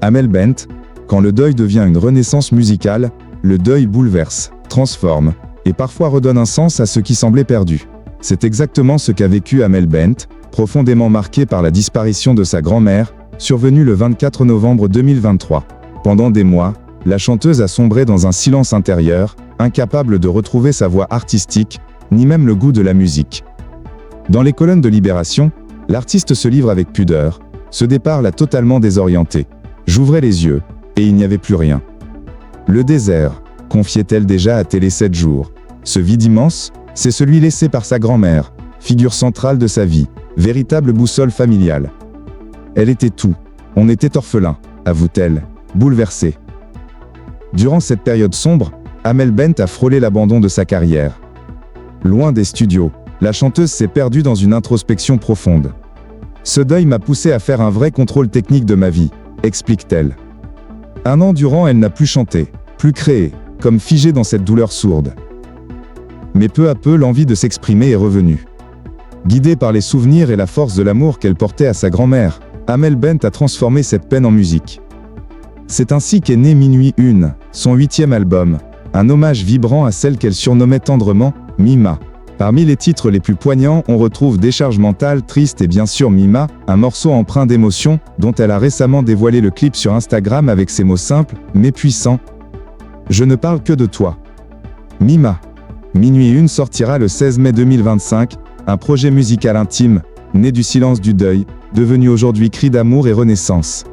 Amel Bent, quand le deuil devient une renaissance musicale, le deuil bouleverse, transforme, et parfois redonne un sens à ce qui semblait perdu. C'est exactement ce qu'a vécu Amel Bent, profondément marquée par la disparition de sa grand-mère, survenue le 24 novembre 2023. Pendant des mois, la chanteuse a sombré dans un silence intérieur, incapable de retrouver sa voix artistique, ni même le goût de la musique. Dans les colonnes de Libération, l'artiste se livre avec pudeur. Ce départ l'a totalement désorienté. J'ouvrais les yeux, et il n'y avait plus rien. Le désert, confiait-elle déjà à Télé 7 jours. Ce vide immense, c'est celui laissé par sa grand-mère, figure centrale de sa vie, véritable boussole familiale. Elle était tout. On était orphelin, avoue-t-elle, bouleversée. Durant cette période sombre, Amel Bent a frôlé l'abandon de sa carrière. Loin des studios, la chanteuse s'est perdue dans une introspection profonde. Ce deuil m'a poussé à faire un vrai contrôle technique de ma vie, explique-t-elle. 1 an durant, elle n'a plus chanté, plus créé, comme figée dans cette douleur sourde. Mais peu à peu, l'envie de s'exprimer est revenue. Guidée par les souvenirs et la force de l'amour qu'elle portait à sa grand-mère, Amel Bent a transformé cette peine en musique. C'est ainsi qu'est né Minuit 1, son 8e album, un hommage vibrant à celle qu'elle surnommait tendrement Mima. Parmi les titres les plus poignants, on retrouve Décharge mentale, Triste et bien sûr Mima, un morceau empreint d'émotion, dont elle a récemment dévoilé le clip sur Instagram avec ces mots simples, mais puissants. Je ne parle que de toi. Mima. Minuit 1 sortira le 16 mai 2025, un projet musical intime, né du silence du deuil, devenu aujourd'hui cri d'amour et renaissance.